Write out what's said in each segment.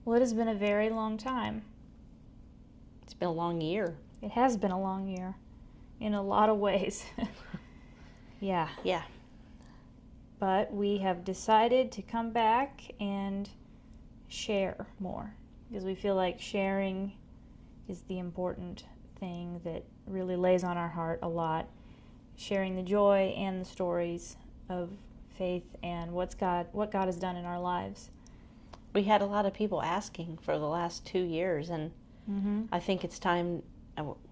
Well, it has been a very long time. It's been a long year. It has been a long year in a lot of ways. Yeah. Yeah. But we have decided to come back and share more because we feel like sharing is the important thing that really lays on our heart a lot. Sharing the joy and the stories of faith and what God has done in our lives. We had a lot of people asking for the last 2 years, and I think it's time.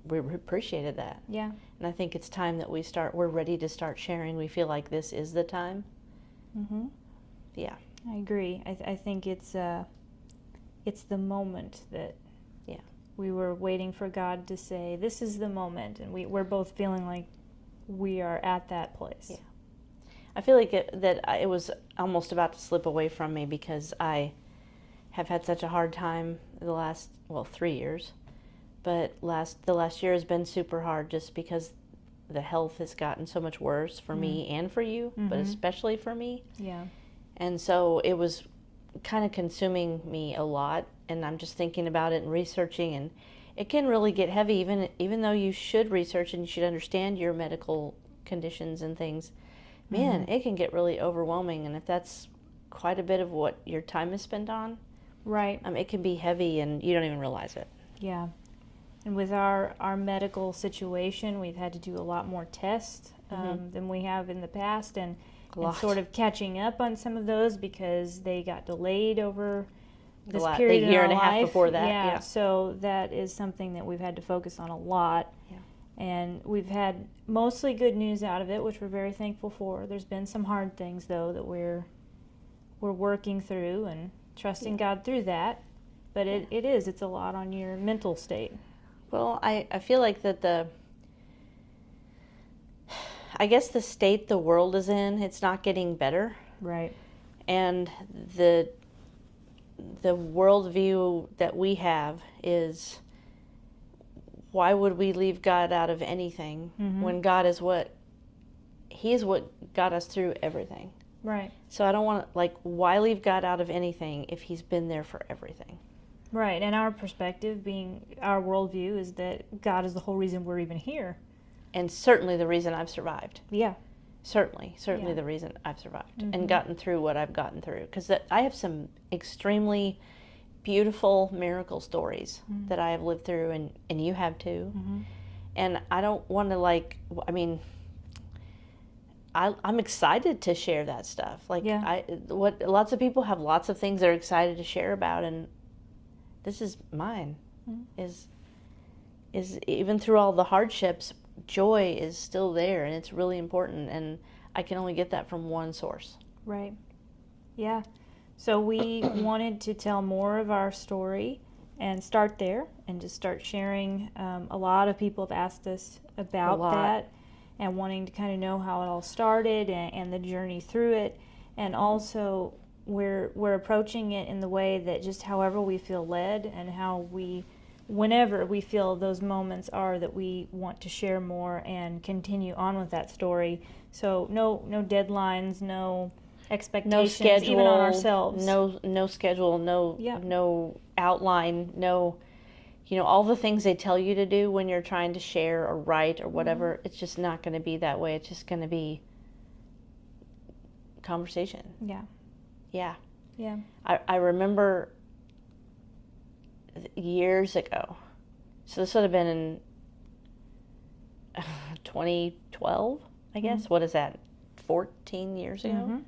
We appreciated that. Yeah. And I think it's time that we're ready to start sharing. We feel like this is the time. Yeah. I agree. I think it's the moment that we were waiting for God to say, this is the moment, and we're both feeling like we are at that place. Yeah. I feel like it was almost about to slip away from me because I have had such a hard time the last 3 years, but the last year has been super hard just because the health has gotten so much worse for me and for you, but especially for me. Yeah. And so it was kind of consuming me a lot, and I'm just thinking about it and researching, and it can really get heavy even though you should research and you should understand your medical conditions and things. Man, it can get really overwhelming, and if that's quite a bit of what your time is spent on, right, it can be heavy and you don't even realize it. Yeah. And with our medical situation, we've had to do a lot more tests than we have in the past, and sort of catching up on some of those because they got delayed over this period the year in our and a half life. before that. Yeah, so that is something that we've had to focus on a lot. Yeah. And we've had mostly good news out of it, which we're very thankful for. There's been some hard things, though, that we're working through and trusting God through that. But it's a lot on your mental state. Well, I feel like that I guess the state the world is in, it's not getting better. Right. And the worldview that we have is, why would we leave God out of anything when God is He's what got us through everything. Right. So I don't want to, why leave God out of anything if He's been there for everything? Right, and our perspective, being our worldview, is that God is the whole reason we're even here. And certainly the reason I've survived. Yeah. Certainly the reason I've survived and gotten through what I've gotten through. Because I have some extremely beautiful miracle stories that I have lived through, and you have too. And I don't want to, I'm excited to share that stuff. Lots of people have lots of things they're excited to share about, and this is mine. Is even through all the hardships, joy is still there, and it's really important, and I can only get that from one source. Right. Yeah. So we wanted to tell more of our story and start there and just start sharing. A lot of people have asked us about that and wanting to kind of know how it all started and the journey through it. And also we're approaching it in the way that just however we feel led and whenever we feel those moments are that we want to share more and continue on with that story. So no deadlines, no expectations, no schedule, even on ourselves. No schedule, no outline, no, all the things they tell you to do when you're trying to share or write or whatever. It's just not going to be that way. It's just going to be conversation. Yeah. I remember years ago, so this would have been in 2012, I guess. What is that, 14 years ago?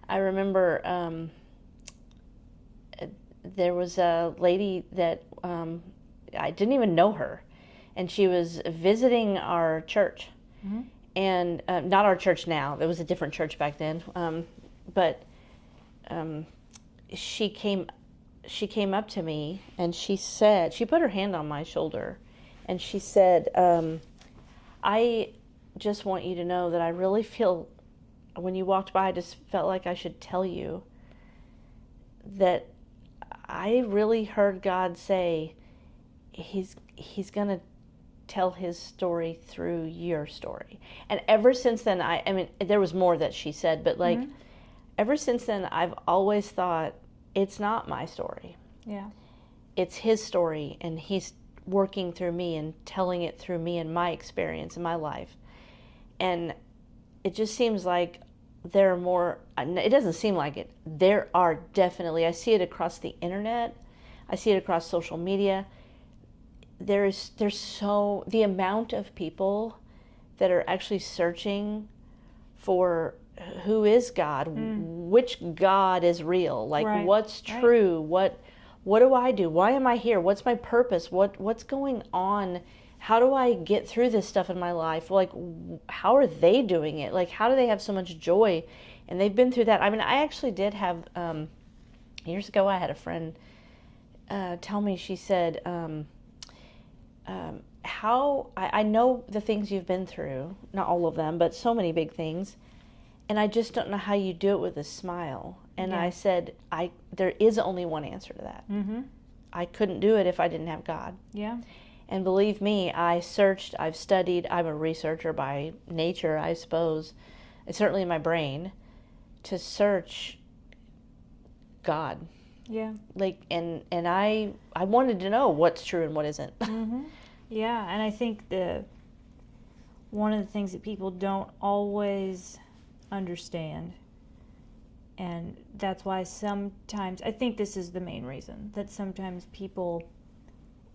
I remember there was a lady that I didn't even know her, and she was visiting our church, and not our church now. There was a different church back then, but she came up to me and she put her hand on my shoulder and she said, I just want you to know that I really feel, when you walked by, I just felt like I should tell you that I really heard God say he's going to tell his story through your story. And ever since then, I mean, there was more that she said, but ever since then, I've always thought, it's not my story. Yeah. It's his story, and he's working through me and telling it through me and my experience in my life. And it just seems like there are more, it doesn't seem like it. There are definitely, I see it across the internet. I see it across social media. There's so, the amount of people that are actually searching for who is God, which God is real, like Right. what's true, what do I do? Why am I here? What's my purpose? What's going on? How do I get through this stuff in my life? Like, how are they doing it? Like, how do they have so much joy? And they've been through that. I mean, I actually did have, years ago, I had a friend tell me, she said, I know the things you've been through, not all of them, but so many big things, and I just don't know how you do it with a smile. And I said, there is only one answer to that. I couldn't do it if I didn't have God. Yeah. And believe me, I searched, I've studied, I'm a researcher by nature, I suppose. It's certainly in my brain to search God. Yeah. Like, and I wanted to know what's true and what isn't. Yeah, and I think one of the things that people don't always understand, and that's why sometimes, I think this is the main reason, that sometimes people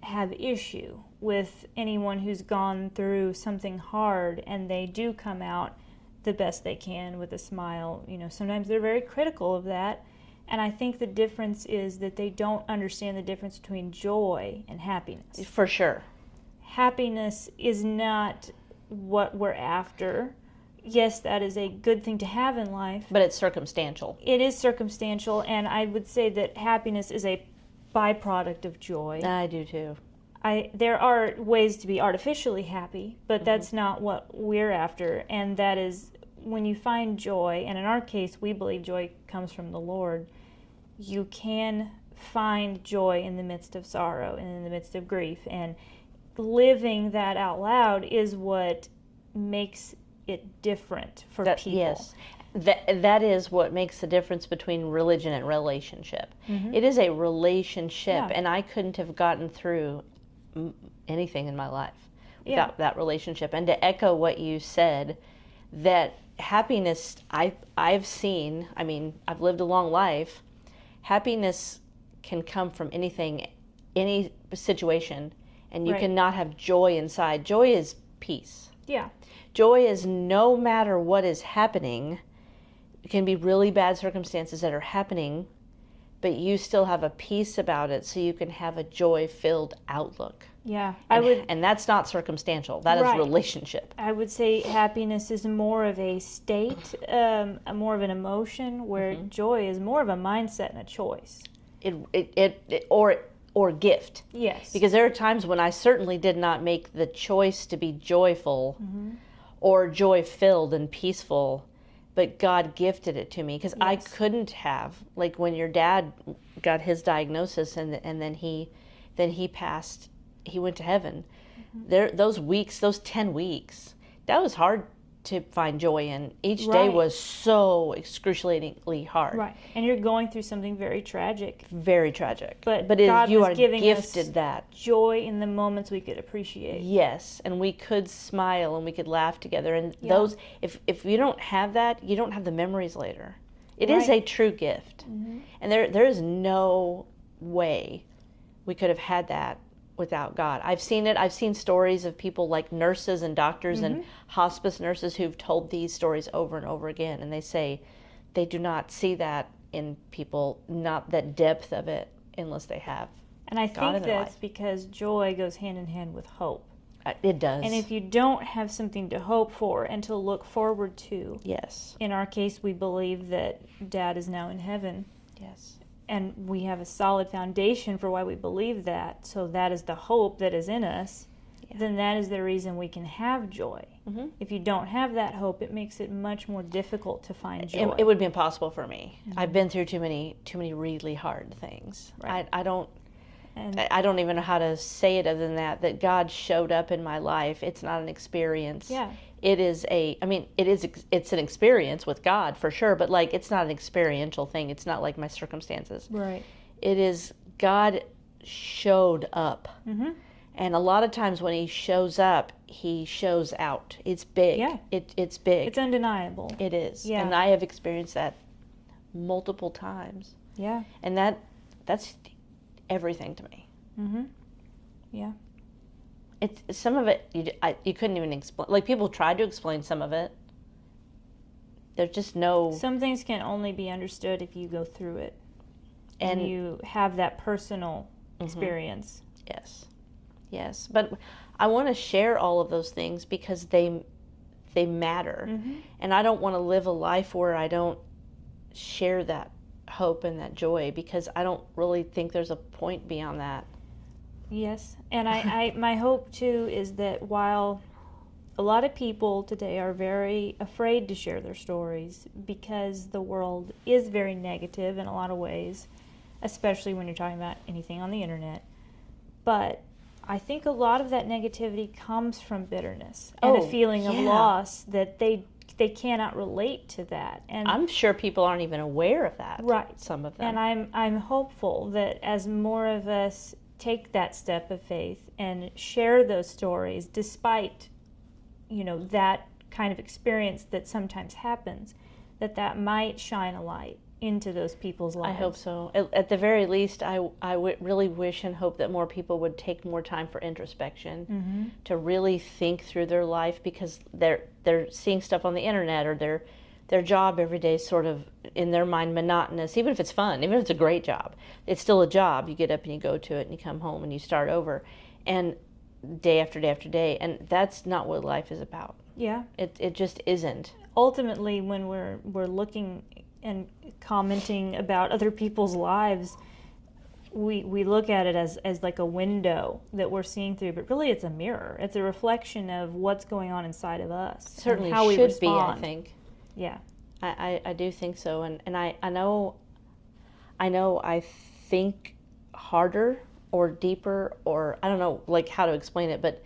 have issue with anyone who's gone through something hard, and they do come out the best they can with a smile. You know, sometimes they're very critical of that, and I think the difference is that they don't understand the difference between joy and happiness. For sure. Happiness is not what we're after. Yes, that is a good thing to have in life. But it's circumstantial. It is circumstantial, and I would say that happiness is a byproduct of joy. I do too. There are ways to be artificially happy, but that's not what we're after. And that is when you find joy, and in our case, we believe joy comes from the Lord. You can find joy in the midst of sorrow and in the midst of grief. And living that out loud is what makes it different for people. Yes. That is what makes the difference between religion and relationship. It is a relationship, and I couldn't have gotten through anything in my life without that relationship. And to echo what you said, that happiness, I've seen, I mean, I've lived a long life, happiness can come from anything, any situation, and you cannot have joy inside. Joy is peace. Yeah. Joy is no matter what is happening. It can be really bad circumstances that are happening, but you still have a peace about it, so you can have a joy-filled outlook. Yeah. And that's not circumstantial. That is relationship. I would say happiness is more of a state, more of an emotion, where joy is more of a mindset and a choice. Or gift. Yes. Because there are times when I certainly did not make the choice to be joyful or joy-filled and peaceful, but God gifted it to me, because I couldn't have, like when your dad got his diagnosis and then he passed, he went to heaven. Those 10 weeks, that was hard to find joy in. Each day was so excruciatingly hard. Right. And you're going through something very tragic. Very tragic. But God you are giving gifted us that. Joy in the moments we could appreciate. Yes, and we could smile and we could laugh together. And those, if you don't have that, you don't have the memories later. It is a true gift. And there is no way we could have had that without God. I've seen it. I've seen stories of people like nurses and doctors and hospice nurses who've told these stories over and over again, and they say they do not see that in people, not that depth of it, unless they have And I God think in their that's life. because joy goes hand in hand with hope. It does. And if you don't have something to hope for and to look forward to, Yes. in our case, we believe that Dad is now in heaven. Yes. And we have a solid foundation for why we believe that. So that is the hope that is in us. Then that is the reason we can have joy. If you don't have that hope, it makes it much more difficult to find joy. It would be impossible for me. I've been through too many really hard things. Right. I don't. And I don't even know how to say it other than that God showed up in my life. It's not an experience. yeah, It's an experience with God for sure, but like, it's not an experiential thing. It's not like my circumstances. right. It is God showed up. Mm-hmm. And a lot of times when he shows up, he shows out. It's big. Yeah. It's big. It's undeniable. It is. Yeah. And I have experienced that multiple times. Yeah. And that's everything to me. Mm-hmm. Yeah. It's some of it you couldn't even explain. Like, people tried to explain some of it. There's just no. Some things can only be understood if you go through it and you have that personal experience. Yes. But I want to share all of those things because they matter. Mm-hmm. And I don't want to live a life where I don't share that hope and that joy, because I don't really think there's a point beyond that. Yes, and I my hope too is that while a lot of people today are very afraid to share their stories because the world is very negative in a lot of ways, especially when you're talking about anything on the internet, but I think a lot of that negativity comes from bitterness and a feeling of loss, that they cannot relate to that. And I'm sure people aren't even aware of that. Right. Some of them. And I'm hopeful that as more of us take that step of faith and share those stories, despite, that kind of experience that sometimes happens, that might shine a light into those people's lives. I hope so. At the very least, I really wish and hope that more people would take more time for introspection, to really think through their life, because they're seeing stuff on the internet, or their job every day is sort of, in their mind, monotonous. Even if it's fun, even if it's a great job, it's still a job. You get up and you go to it and you come home and you start over, and day after day after day, and that's not what life is about. Yeah. It just isn't. Ultimately, when we're looking and commenting about other people's lives, we look at it as like a window that we're seeing through, but really it's a mirror. It's a reflection of what's going on inside of us. Certainly how we should respond. be, I think. Yeah. I do think so, and I know I think harder or deeper, or I don't know like how to explain it, but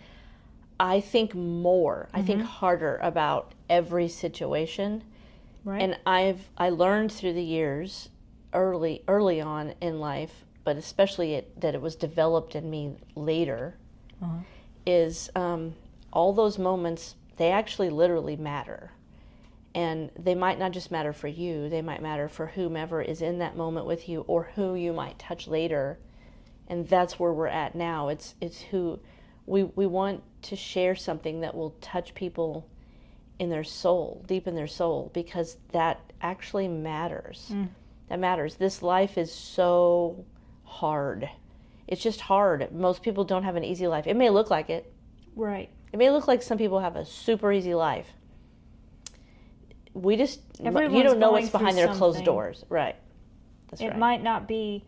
I think more. I think harder about every situation. Right. And I learned through the years, early on in life, but especially that it was developed in me later, is all those moments, they actually literally matter. And they might not just matter for you, they might matter for whomever is in that moment with you, or who you might touch later. And that's where we're at now. It's who we want to share something that will touch people in their soul, deep in their soul, because that actually matters. That matters. This life is so hard. It's just hard. Most people don't have an easy life. It may look like it. Right. It may look like some people have a super easy life. You don't know what's behind their closed doors. Right. That's right. It might not be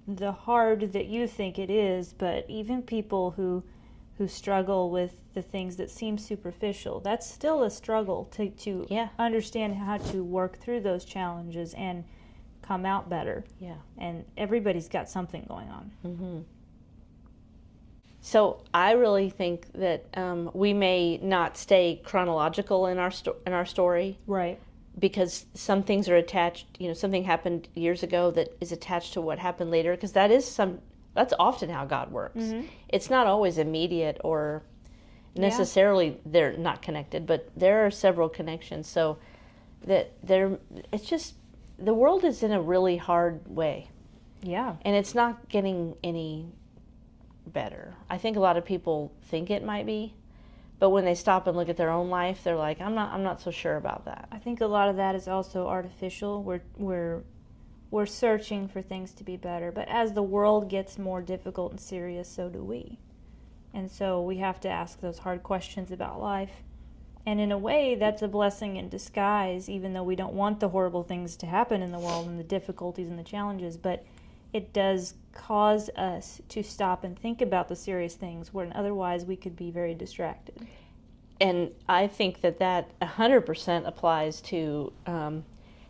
the hard that you think it is, but even people who struggle with the things that seem superficial, that's still a struggle to understand how to work through those challenges and come out better. Yeah. And everybody's got something going on. So I really think that we may not stay chronological in our story. Right. Because some things are attached, something happened years ago that is attached to what happened later, because that's often how God works. It's not always immediate or necessarily they're not connected, but there are several connections. So it's just, the world is in a really hard way. Yeah. And it's not getting any better. I think a lot of people think it might be, but when they stop and look at their own life, they're like, I'm not so sure about that. I think a lot of that is also artificial. We're searching for things to be better, but as the world gets more difficult and serious, so do we. And so we have to ask those hard questions about life. And in a way, that's a blessing in disguise, even though we don't want the horrible things to happen in the world and the difficulties and the challenges, but it does cause us to stop and think about the serious things when otherwise we could be very distracted. And I think that 100% applies to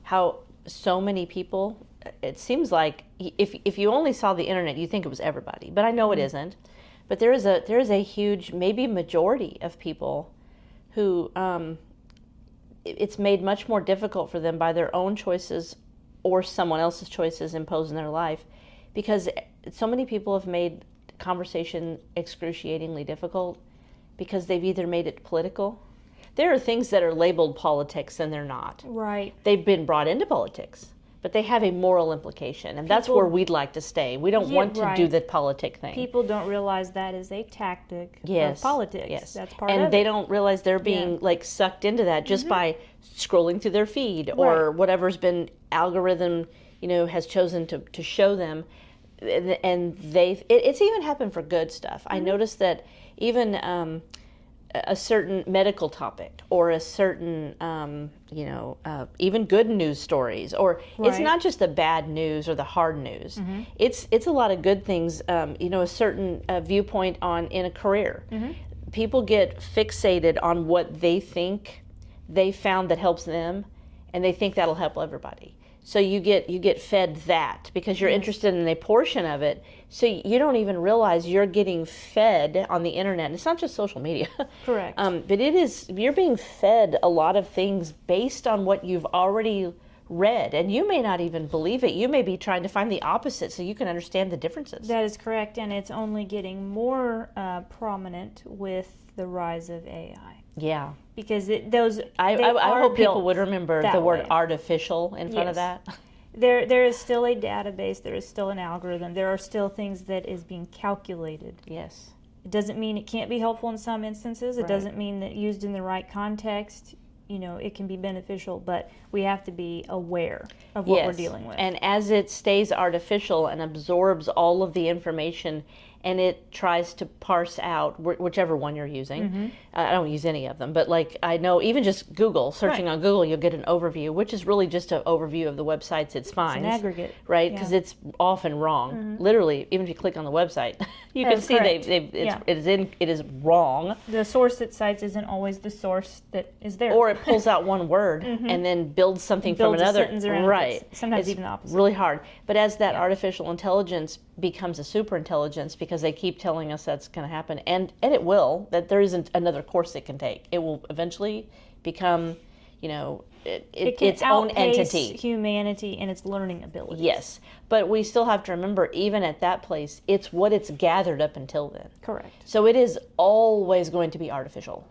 how so many people it seems like if you only saw the internet, you think it was everybody, but I know it isn't. But there is a huge, maybe majority of people who it's made much more difficult for them by their own choices or someone else's choices imposed in their life, because so many people have made conversation excruciatingly difficult because they've either made it political. There are things that are labeled politics and they're not. Right. They've been brought into politics, but they have a moral implication, and that's where we'd like to stay. We don't want to do the politic thing. People don't realize that is a tactic of politics. Yes. That's part of it. And they don't realize they're being like sucked into that just by scrolling through their feed or whatever's been algorithm, has chosen to show them. And it's even happened for good stuff. I noticed that even a certain medical topic or a certain, even good news stories, or it's not just the bad news or the hard news. It's a lot of good things. A certain viewpoint in a career. People get fixated on what they think they found that helps them, and they think that'll help everybody. So you get fed that because you're interested in a portion of it. So you don't even realize you're getting fed on the internet. And it's not just social media. Correct. But you're being fed a lot of things based on what you've already read. And you may not even believe it. You may be trying to find the opposite so you can understand the differences. That is correct. And it's only getting more prominent with the rise of AI. Yeah. Because I hope people would remember the word artificial in front of that. There is still a database. There is still an algorithm. There are still things that is being calculated. Yes. It doesn't mean it can't be helpful in some instances. It doesn't mean that used in the right context, it can be beneficial. But we have to be aware of what we're dealing with. And as it stays artificial and absorbs all of the information, and it tries to parse out whichever one you're using. I don't use any of them, but I know even just Google, searching on Google, you'll get an overview, which is really just an overview of the websites it finds. It's an aggregate. Right, because it's often wrong. Literally, even if you click on the website, you can see it is wrong. The source it cites isn't always the source that is there. Or it pulls out one word and then builds something from another. A sentence around it. Sometimes even the opposite. Really hard. But as that artificial intelligence becomes a super intelligence, because they keep telling us that's going to happen, and it will, that there isn't another course it can take. It will eventually become, its own entity. Humanity and its learning abilities. Yes, but we still have to remember, even at that place, it's what it's gathered up until then. Correct. So it is always going to be artificial.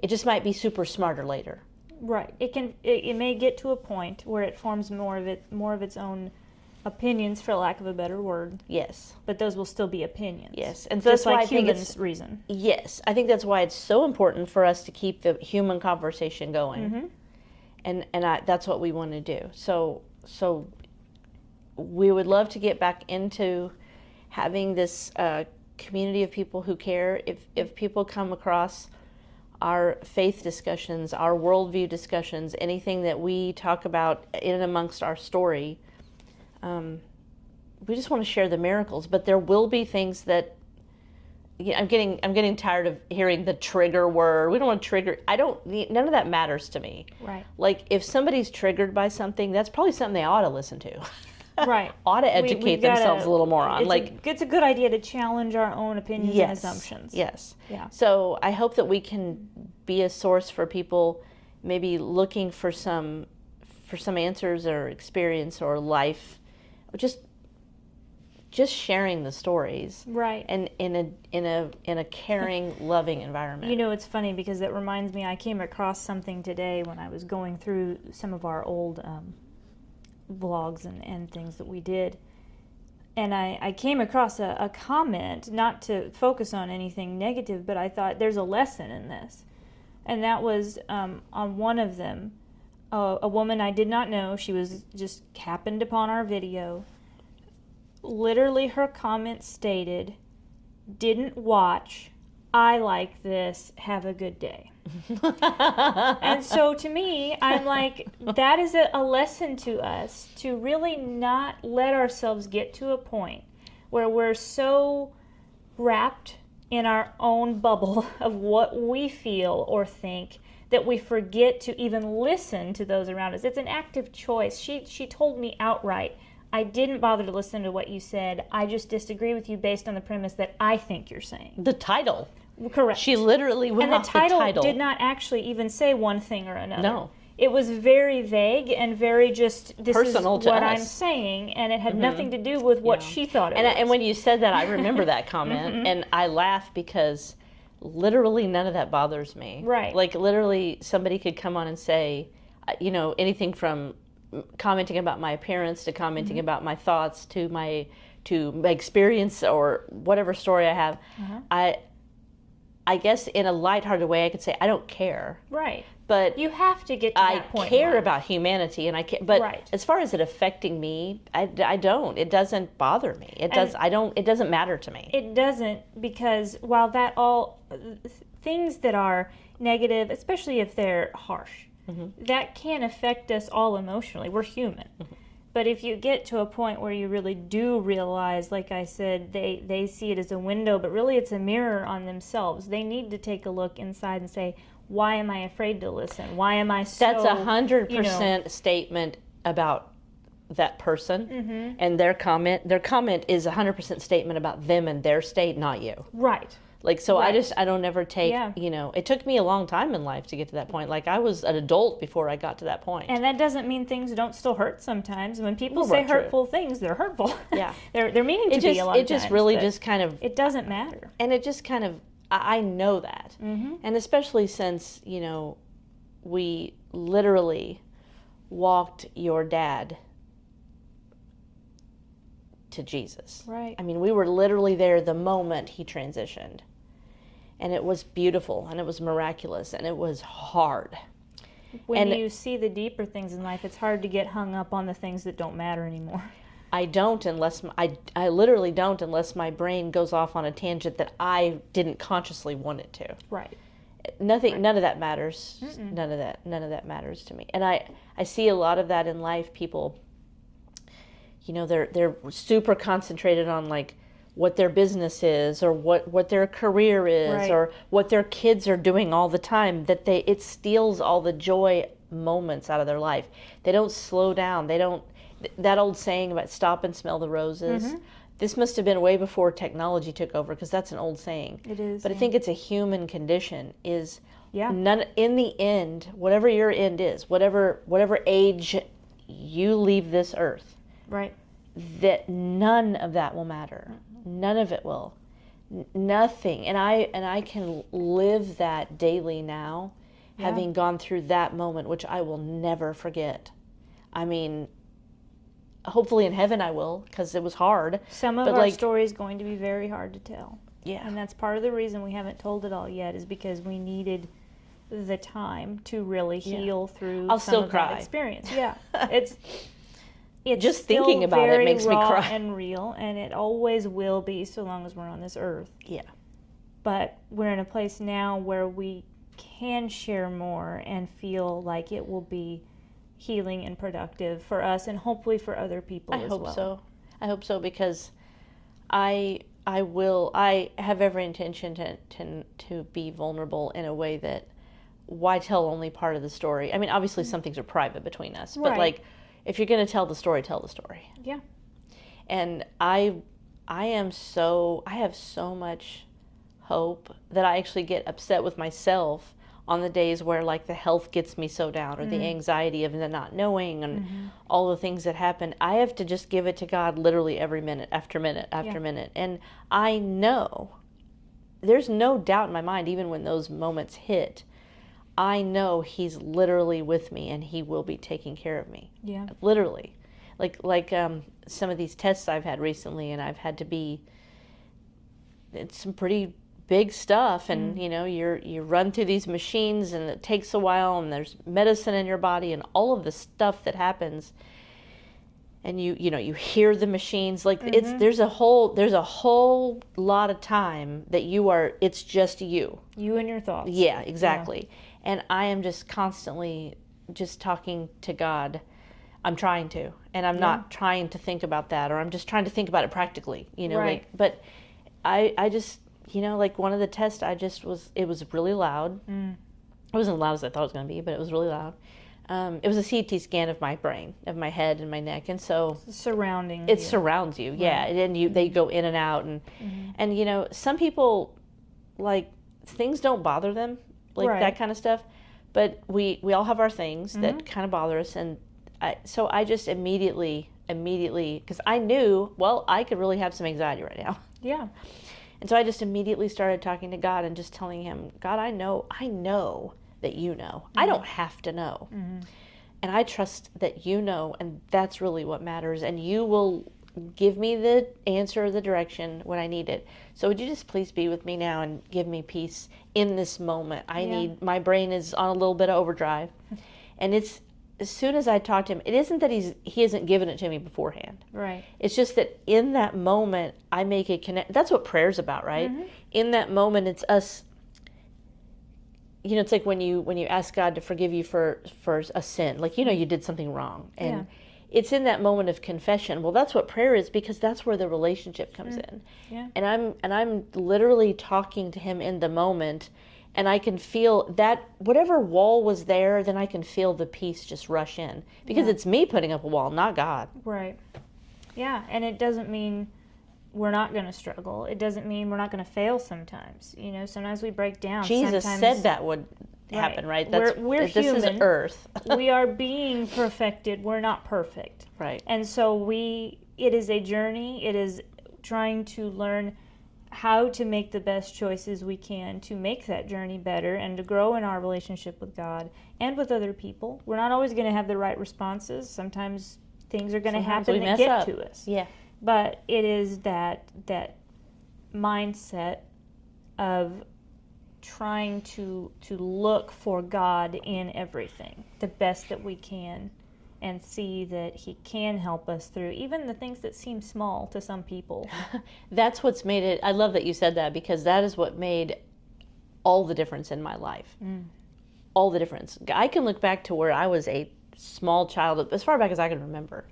It just might be super smarter later. Right. It may get to a point where it forms more of its own opinions, for lack of a better word. Yes. But those will still be opinions. Yes. And so just that's why like I think humans reason. Yes. I think that's why it's so important for us to keep the human conversation going. And that's what we want to do. So we would love to get back into having this community of people who care. If people come across our faith discussions, our worldview discussions, anything that we talk about in and amongst our story, we just want to share the miracles. But there will be things that I'm getting tired of hearing the trigger word. We don't want to trigger. None of that matters to me. Right. Like, if somebody's triggered by something, that's probably something they ought to listen to. Right. Ought to educate themselves a little more on. It's a good idea to challenge our own opinions and assumptions. Yes. Yeah. So I hope that we can be a source for people maybe looking for some answers or experience or life, or just sharing the stories. Right. And in a caring, loving environment. It's funny because it reminds me, I came across something today when I was going through some of our old vlogs and things that we did, and I came across a comment, not to focus on anything negative, but I thought there's a lesson in this, and that was on one of them, a woman I did not know. She was just happened upon our video. Literally, her comment stated, "Didn't watch. I like this. Have a good day." And so to me, I'm like, that is a lesson to us, to really not let ourselves get to a point where we're so wrapped in our own bubble of what we feel or think that we forget to even listen to those around us. It's an active choice. She told me outright, I didn't bother to listen to what you said. I just disagree with you based on the premise that I think you're saying. The title. Correct. She literally went off the title. Did not actually even say one thing or another. No. It was very vague and very just, this personal is to what us. I'm saying, and it had nothing to do with what she thought it was. And when you said that, I remember that comment, and I laughed because literally none of that bothers me. Right. Like, literally, somebody could come on and say, anything from commenting about my appearance to commenting about my thoughts to my experience or whatever story I have. I guess in a lighthearted way, I could say, I don't care. Right. But you have to get to that point. I care about humanity, and I care. But right. as far as it affecting me, I don't. It doesn't bother me. It doesn't matter to me. It doesn't, because while that all things that are negative, especially if they're harsh, that can affect us all emotionally. We're human. But if you get to a point where you really do realize, like I said, they see it as a window, but really it's a mirror on themselves. They need to take a look inside and say, why am I afraid to listen? Why am I so... That's 100% statement about that person and their comment. Their comment is 100% statement about them and their state, not you. Right. Like, so right. I don't ever take, it took me a long time in life to get to that point. Like, I was an adult before I got to that point. And that doesn't mean things don't still hurt sometimes. When people say hurtful things, they're hurtful. Yeah. they're meaning to be a lot of times. It just really just kind of... It doesn't matter. And it just kind of... I know that. And especially since, we literally walked your dad to Jesus. Right. I mean, we were literally there the moment he transitioned. And it was beautiful, and it was miraculous, and it was hard. When you see the deeper things in life, it's hard to get hung up on the things that don't matter anymore. I don't unless I literally don't unless my brain goes off on a tangent that I didn't consciously want it to. Right. Nothing. Right. None of that matters. None of that matters to me. And I see a lot of that in life. People, they're super concentrated on like what their business is or what their career is right. or what their kids are doing all the time. That it steals all the joy moments out of their life. They don't slow down. They don't. That old saying about stop and smell the roses, this must have been way before technology took over, because that's an old saying. It is. But I think it's a human condition, is none, in the end, whatever your end is, whatever age you leave this earth, right, that none of that will matter. None of it will. Nothing. And I can live that daily now, having gone through that moment, which I will never forget. I mean, hopefully in heaven I will, because it was hard. Some of our story is going to be very hard to tell. Yeah. And that's part of the reason we haven't told it all yet, is because we needed the time to really heal through some of that experience. Yeah. It's just thinking about it makes me cry. And real, and it always will be so long as we're on this earth. Yeah. But we're in a place now where we can share more and feel like it will be healing and productive for us, and hopefully for other people as well. I hope so, because I have every intention to be vulnerable in a way that, why tell only part of the so I mean, obviously some things are private between us, but like, if you're going to tell the story, tell the story. Yeah. And I have so much hope that I actually get upset with myself on the days where like the health gets me so down, or the anxiety of the not knowing and all the things that happen. I have to just give it to God literally every minute after minute after minute. And I know, there's no doubt in my mind, even when those moments hit, I know He's literally with me and He will be taking care of me. Yeah. Literally. Like some of these tests I've had recently, and I've had to be, it's some pretty big stuff, and you run through these machines, and it takes a while, and there's medicine in your body and all of the stuff that happens, and you hear the machines, like there's a whole lot of time that it's just you and your thoughts. Yeah, exactly. And I am just constantly just talking to God. I'm trying to, and I'm not trying to think about that, or I'm just trying to think about it practically, right. But I just, like one of the tests, it was really loud, It wasn't as loud as I thought it was going to be, but it was really loud. It was a CT scan of my brain, of my head and my neck, and so Surrounding it you. surrounds you, yeah. Right. And they go in and out, and you know, some people, like, things don't bother them, like Right. that kind of stuff, but we all have our things that kind of bother us, and so I just immediately, because I knew, well, I could really have some anxiety right now. Yeah. And so I just immediately started talking to God and just telling him, God, I know that you know. I don't have to know. And I trust that you know, and that's really what matters. And you will give me the answer or the direction when I need it. So would you just please be with me now and give me peace in this moment? My brain is on a little bit of overdrive. And it's, as soon as I talk to him, it isn't that he hasn't given it to me beforehand. Right. It's just that in that moment, I make a connect. That's what prayer's about, right? In that moment, it's us. You know, it's like when you ask God to forgive you for a sin, like, you know, you did something wrong, and it's in that moment of confession. Well, that's what prayer is, because that's where the relationship comes in. Yeah. And I'm literally talking to him in the moment. And I can feel that whatever wall was there, then I can feel the peace just rush in. Because it's me putting up a wall, not God. Right. Yeah, and it doesn't mean we're not going to struggle. It doesn't mean we're not going to fail sometimes. You know, sometimes we break down. Jesus said that would happen, right? We're this human. is earth. We are being perfected. We're not perfect. Right. And so it is a journey. It is trying to learn how to make the best choices we can to make that journey better and to grow in our relationship with God and with other people. We're not always going to have the right responses. Sometimes things are going to happen that get to us. Yeah. But it is that mindset of trying to look for God in everything, the best that we can, and see that he can help us through even the things that seem small to some people. That's what's made it. I love that you said that, because that is what made all the difference in my life. All the difference. I can look back to where I was a small child, as far back as I can remember.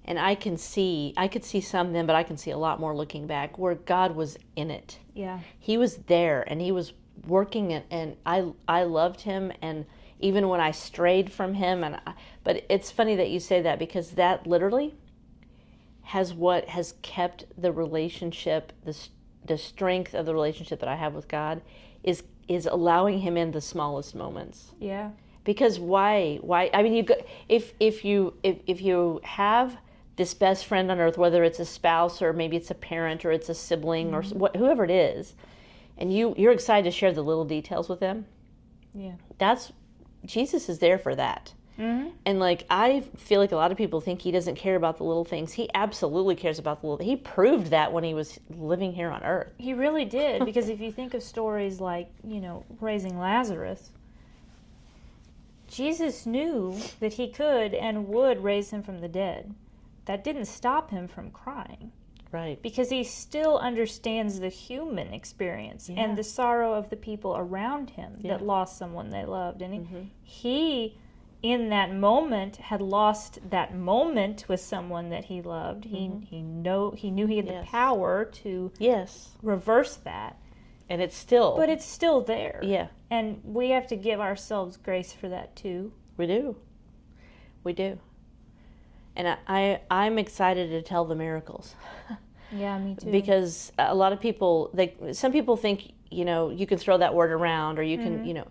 And I could see some then, but I can see a lot more looking back, where God was in it. Yeah. He was there, and he was working it, and I loved him, and even when I strayed from him, but it's funny that you say that, because that literally what has kept the relationship, the strength of the relationship that I have with God is allowing him in the smallest moments. Yeah. Because why? I mean, if you have this best friend on earth, whether it's a spouse or maybe it's a parent or it's a sibling or whoever it is, and you're excited to share the little details with them. Yeah. Jesus is there for that. And like, I feel like a lot of people think he doesn't care about the little things. He absolutely cares about the little. He proved that when he was living here on earth. He really did, because if you think of stories like, you know, raising Lazarus, Jesus knew that he could and would raise him from the dead. That didn't stop him from crying. Right. Because he still understands the human experience and the sorrow of the people around him that lost someone they loved. And he, in that moment, had lost that moment with someone that he loved. He knew he had the power to reverse that. And it's still. But it's still there. Yeah. And we have to give ourselves grace for that too. We do. We do. And I'm excited to tell the miracles. Yeah, me too. Because a lot of people, some people think, you know, you can throw that word around, or you can, you know.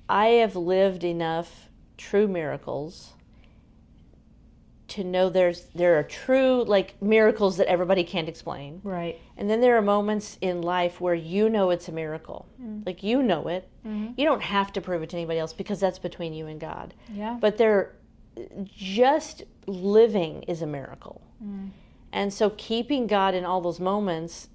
I have lived enough true miracles to know there are true, like, miracles that everybody can't explain. Right. And then there are moments in life where you know it's a miracle. Like, you know it. You don't have to prove it to anybody else, because that's between you and God. Yeah. But just living is a miracle. And so keeping God in all those moments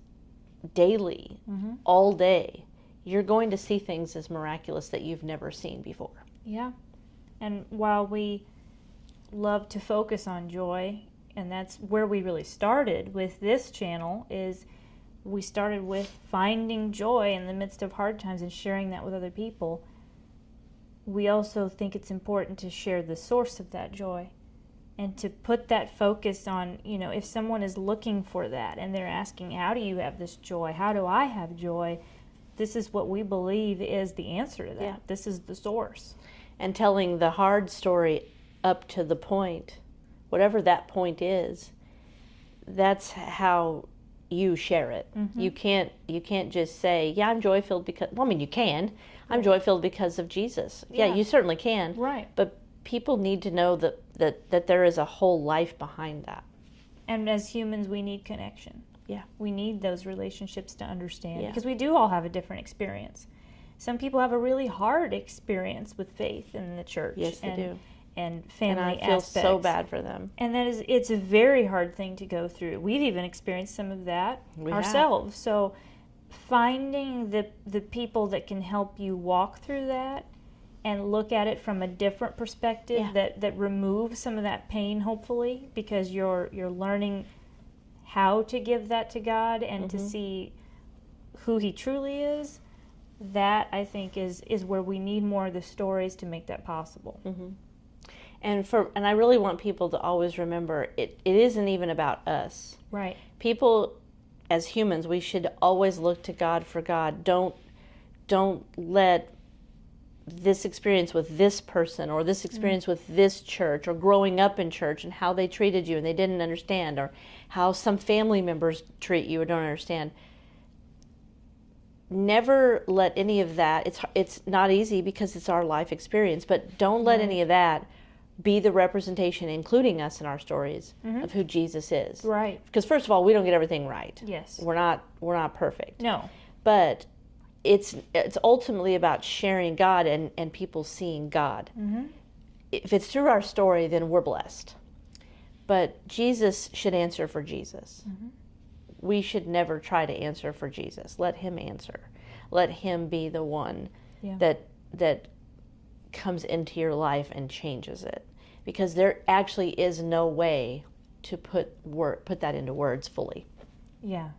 daily, all day, you're going to see things as miraculous that you've never seen before. Yeah. And while we love to focus on joy, and that's where we really started with this channel, is we started with finding joy in the midst of hard times and sharing that with other people. We also think it's important to share the source of that joy and to put that focus on, you know, if someone is looking for that and they're asking, how do you have this joy? How do I have joy? this is what we believe is the answer to that. Yeah. This is the source. And telling the hard story up to the point, whatever that point is, that's how you share it. Mm-hmm. You can't just say, yeah, I'm joy-filled because, well, I mean, you can. I'm joy-filled because of Jesus. Yeah, you certainly can. Right. But people need to know that there is a whole life behind that. And as humans, we need connection. Yeah. We need those relationships to understand, Yeah. because we do all have a different experience. Some people have a really hard experience with faith in the church. Yes, they do. And family And I feel aspects. so bad for them. And it's a very hard thing to go through. We've even experienced some of that ourselves. So finding the people that can help you walk through that and look at it from a different perspective, that removes some of that pain, hopefully, because you're learning how to give that to God and to see who He truly is. That, I think, is where we need more of the stories to make that possible. Mm-hmm. And I really want people to always remember, it isn't even about us. Right. People, as humans, we should always look to God for God. Don't let this experience with this person or this experience with this church or growing up in church and how they treated you and they didn't understand, or how some family members treat you or don't understand. Never let any of that, it's not easy because it's our life experience, but don't let any of that be the representation, including us in our stories, of who Jesus is. Right. Because first of all, we don't get everything right. Yes. We're not perfect. No. But it's ultimately about sharing God and people seeing God. Mm-hmm. If it's through our story, then we're blessed. But Jesus should answer for Jesus. Mm-hmm. We should never try to answer for Jesus. Let Him answer. Let Him be the one that comes into your life and changes it. Because there actually is no way to put that into words fully. Yeah.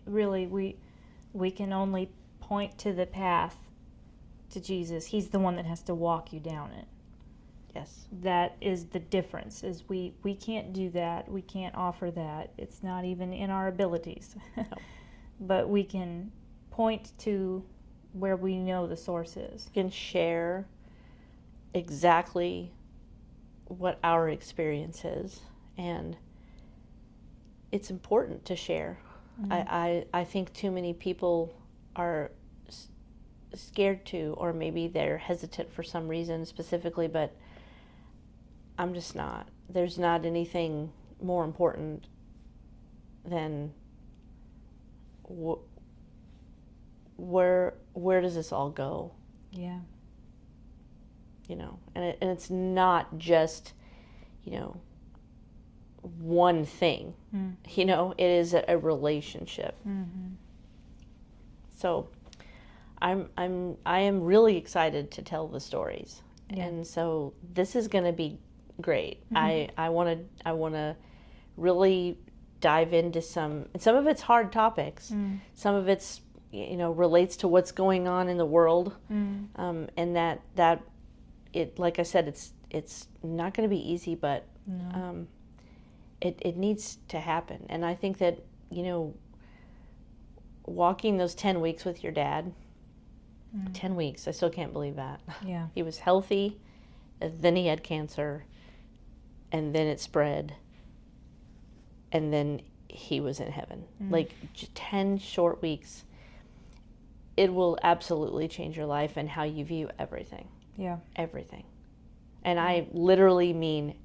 Really, we can only point to the path to Jesus. He's the one that has to walk you down it. Yes. That is the difference, is we can't do that. We can't offer that. It's not even in our abilities. No. But we can point to where we know the source is. We can share exactly what our experience is, and it's important to share. Mm-hmm. I think too many people are scared to, or maybe they're hesitant for some reason specifically, but I'm just not. There's not anything more important than where does this all go? Yeah. You know, and it's not just, one thing. You know, it is a relationship. Mm-hmm. So I am really excited to tell the stories. Yeah. And so this is going to be great. Mm-hmm. I want to really dive into some of it's hard topics. Some of it's relates to what's going on in the world. And that it, like I said, it's not going to be easy, but no. It needs to happen. And I think that walking those 10 weeks with your dad, 10 weeks, I still can't believe that. Yeah. He was healthy, then he had cancer, and then it spread, and then he was in heaven. Like 10 short weeks, it will absolutely change your life and how you view everything. Yeah. Everything. And I literally mean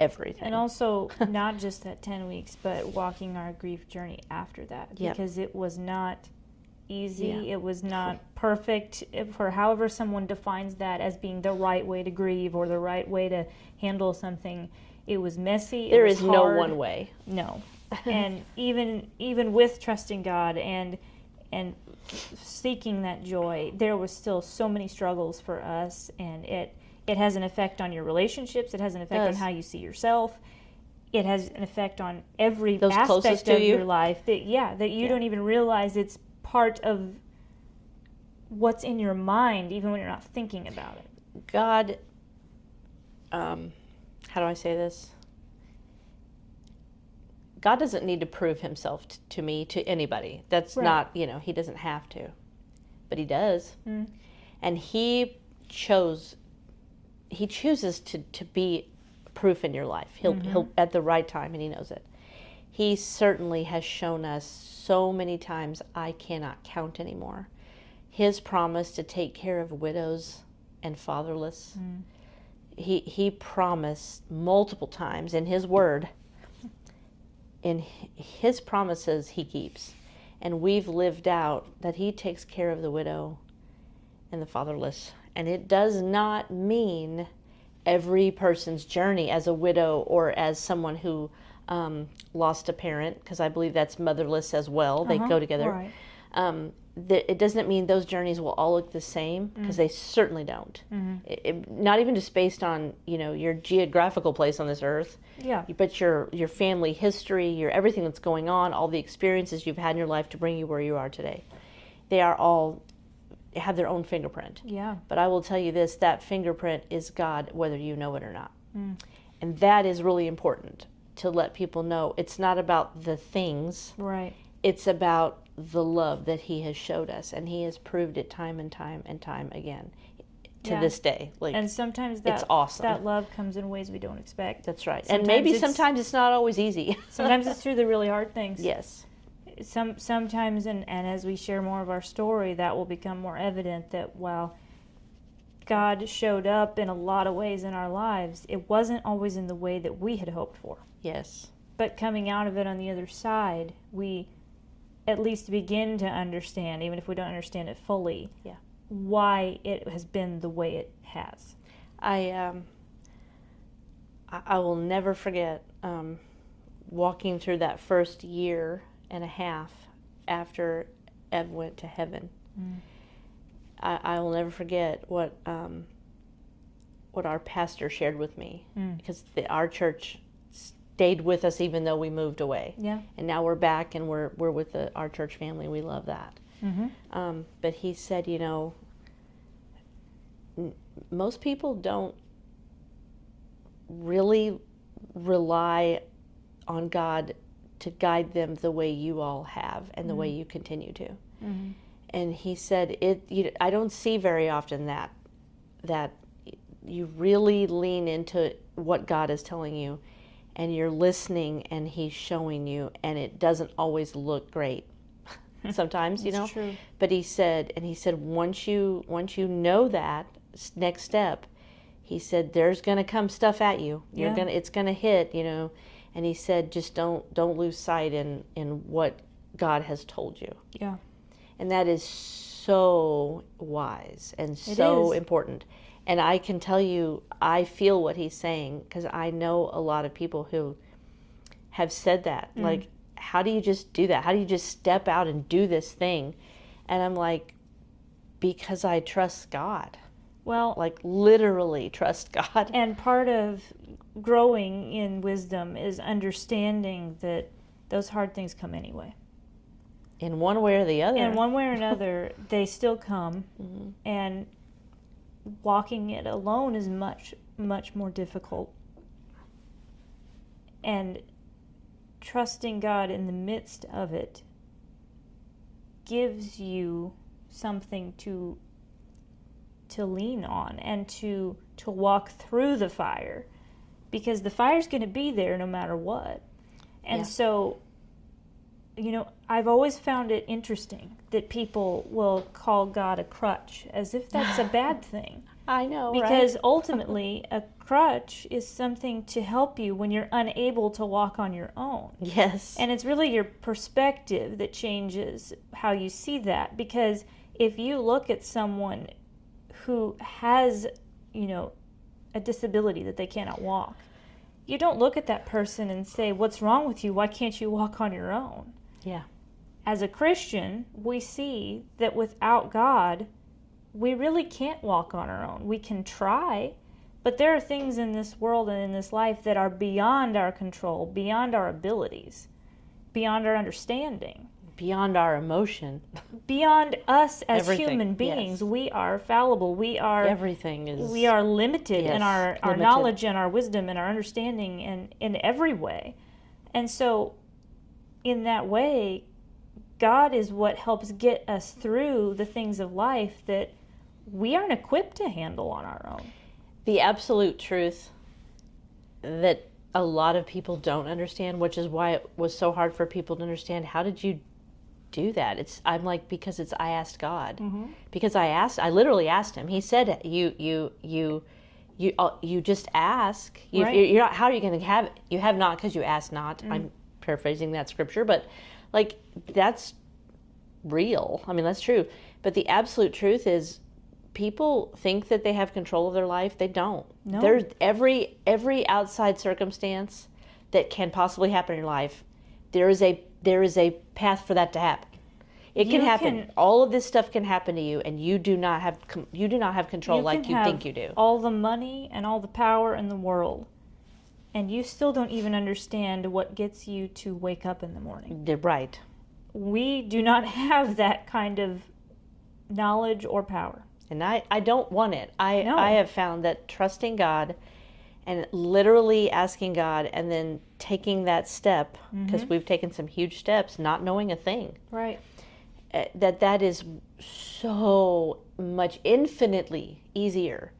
everything. And also, not just that 10 weeks, but walking our grief journey after that. Yep. Because it was not easy. Yeah. It was not perfect, for however someone defines that as being the right way to grieve or the right way to handle something. It was messy. There is no hard. one way. No. And even with trusting God and seeking that joy, there was still so many struggles for us, and it has an effect on your relationships. It has an effect on how you see yourself. It has an effect on every aspect of your life that you don't even realize it's part of what's in your mind, even when you're not thinking about it. God, how do I say this? God doesn't need to prove himself to me, to anybody. That's not, he doesn't have to. but he does. Mm. And he chooses to be proof in your life. He'll at the right time, and he knows it. He certainly has shown us so many times I cannot count anymore. His promise to take care of widows and fatherless. He promised multiple times in his word. In his promises he keeps. And we've lived out that he takes care of the widow and the fatherless. And it does not mean every person's journey as a widow or as someone who lost a parent, because I believe that's motherless as well. They go together. Right. It doesn't mean those journeys will all look the same, because they certainly don't. Not even just based on your geographical place on this earth, but your family history, your everything that's going on, all the experiences you've had in your life to bring you where you are today. They are all have their own fingerprint. Yeah. But I will tell you this: that fingerprint is God, whether you know it or not. And that is really important to let people know. It's not about the things. Right. It's about the love that he has showed us, and he has proved it time and time and time again to this day. And sometimes it's awesome. That love comes in ways we don't expect. That's right. And maybe sometimes it's not always easy. Sometimes it's through the really hard things. Yes. Sometimes, and as we share more of our story, that will become more evident that while God showed up in a lot of ways in our lives, it wasn't always in the way that we had hoped for. Yes. But coming out of it on the other side, we at least begin to understand, even if we don't understand it fully, why it has been the way it has. I will never forget walking through that first year and a half after Ev went to heaven. I will never forget what our pastor shared with me, because our church stayed with us even though we moved away. Yeah. And now we're back, and we're with our church family. We love that. But he said, most people don't really rely on God to guide them the way you all have and the way you continue to. And he said, I don't see very often that you really lean into what God is telling you, and you're listening, and he's showing you, and it doesn't always look great. Sometimes, That's true. But he said, once you know that next step, he said, there's going to come stuff at you. It's going to hit, And he said, just don't lose sight in what God has told you. Yeah. And that is so wise and so important. And I can tell you, I feel what he's saying, because I know a lot of people who have said that. Like, how do you just do that? How do you just step out and do this thing? And I'm like, because I trust God. Well, like literally trust God. And part of growing in wisdom is understanding that those hard things come anyway. In one way or the other. In one way or another, they still come. And walking it alone is much, much more difficult. And trusting God in the midst of it gives you something to lean on and to walk through the fire, because the fire's going to be there no matter what. And so, I've always found it interesting that people will call God a crutch, as if that's a bad thing. I know, because right? ultimately a crutch is something to help you when you're unable to walk on your own. Yes. And it's really your perspective that changes how you see that, because if you look at someone who has, a disability that they cannot walk, you don't look at that person and say, what's wrong with you? Why can't you walk on your own? Yeah. As a Christian, we see that without God, we really can't walk on our own. We can try, but there are things in this world and in this life that are beyond our control, beyond our abilities, beyond our understanding. Beyond our emotion. Beyond us as Everything, human beings. yes. We are fallible. We are limited in our knowledge and our wisdom and our understanding and in every way. And so in that way, God is what helps get us through the things of life that we aren't equipped to handle on our own. The absolute truth that a lot of people don't understand, which is why it was so hard for people to understand, how did you do that? I'm like, because I asked God. Mm-hmm. Because I literally asked him. He said, you just ask. Right. You're not, how are you going to have it? You have not because you ask not. I'm paraphrasing that scripture, but like, that's real. I mean, that's true. But the absolute truth is, people think that they have control of their life. They don't. No. There's every outside circumstance that can possibly happen in your life, there is a path for that to happen. It can happen. All of this stuff can happen to you, and you do not have control like you think you do. All the money and all the power in the world, and you still don't even understand what gets you to wake up in the morning. Right. We do not have that kind of knowledge or power. And I don't want it. No. I have found that trusting God and literally asking God and then taking that step, because we've taken some huge steps, not knowing a thing. Right. That is so much infinitely easier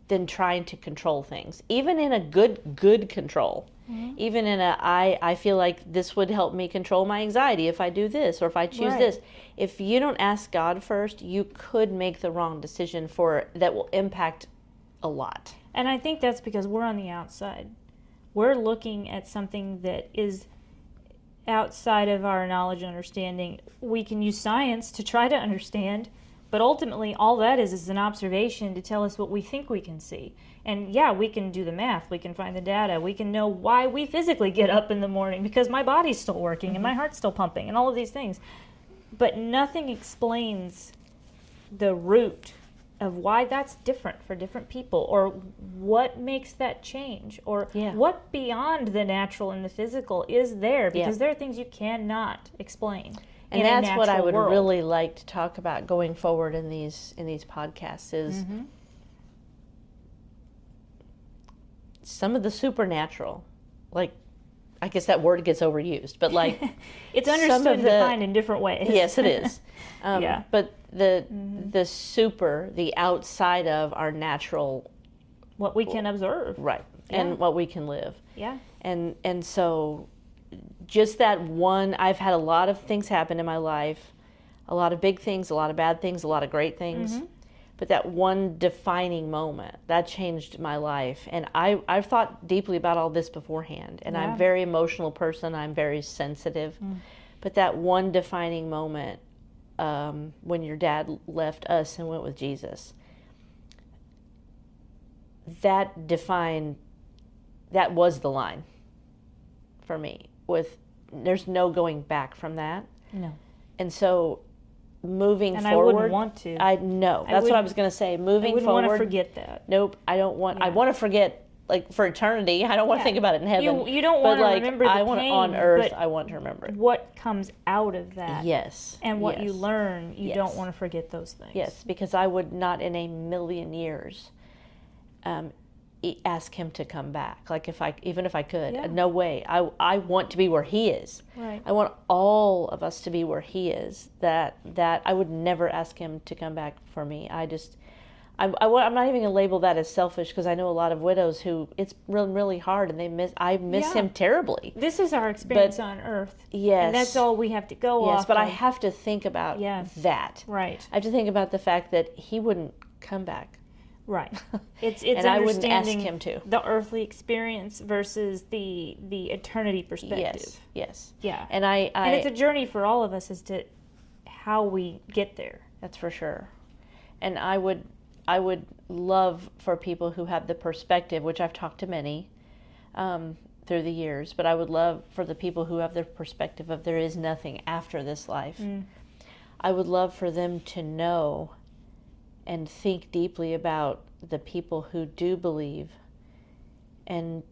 than trying to control things. Even in a good control. Even in I feel like this would help me control my anxiety if I do this or if I choose this. If you don't ask God first, you could make the wrong decision that will impact a lot. And I think that's because we're on the outside. We're looking at something that is outside of our knowledge and understanding. We can use science to try to understand, but ultimately all that is an observation to tell us what we think we can see. And yeah, we can do the math, we can find the data, we can know why we physically get up in the morning, because my body's still working and my heart's still pumping and all of these things. But nothing explains the root of why that's different for different people, or what makes that change, or what beyond the natural and the physical is there, because there are things you cannot explain. And that's what I would really like to talk about going forward in these podcasts is some of the supernatural. Like, I guess that word gets overused, but like it's understood and defined in different ways. Yes, it is. But the the outside of our natural, what we can observe, right, and what we can live. Yeah. And so just that one, I've had a lot of things happen in my life, a lot of big things, a lot of bad things, a lot of great things. But that one defining moment, that changed my life. And I've thought deeply about all this beforehand. And I'm a very emotional person. I'm very sensitive. But that one defining moment, when your dad left us and went with Jesus, that was the line for me. There's no going back from that. No. And so moving forward, I wouldn't want to. I know. That's what I was going to say. Moving forward, I wouldn't want to forget that. Nope. I don't want. I want to forget, like, for eternity. I don't want to think about it in heaven. You don't want to remember the pain. I want on earth. I want to remember it. What comes out of that? Yes. And what you learn, you don't want to forget those things. Yes, because I would not in a million years ask him to come back. Like, even if I could, no way. I want to be where he is. Right. I want all of us to be where he is. That I would never ask him to come back for me. I'm not even gonna label that as selfish, because I know a lot of widows who it's really, really hard, and I miss him terribly. This is our experience on earth. Yes. And that's all we have to go off. Yes, but I have to think about that. Right. I have to think about the fact that he wouldn't come back. Right. It's and I wouldn't ask him to. The earthly experience versus the eternity perspective. Yes. Yeah. And and it's a journey for all of us as to how we get there. That's for sure. And I would love for people who have the perspective, which I've talked to many through the years, but I would love for the people who have the perspective of there is nothing after this life. I would love for them to know and think deeply about the people who do believe and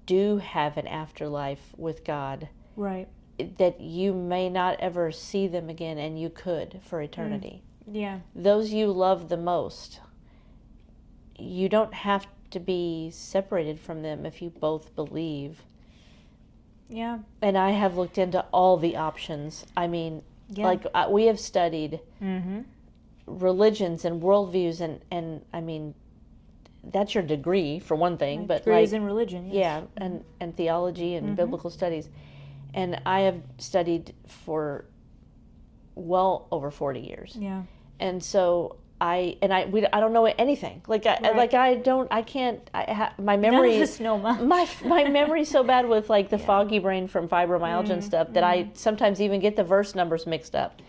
do have an afterlife with God. Right. That you may not ever see them again, and you could for eternity. Yeah. Those you love the most, you don't have to be separated from them if you both believe. Yeah. And I have looked into all the options. I mean, Yeah. Like we have studied Mm-hmm. religions and worldviews, and I mean, that's your degree for one thing, My but degree like is in religion. Yes. yeah, and theology and biblical studies, and I have studied for well over 40 years, Yeah. and so I don't know anything. Like Right. I can't. My None memory of us know much. my memory's so bad with like the foggy brain from fibromyalgia and stuff that I sometimes even get the verse numbers mixed up.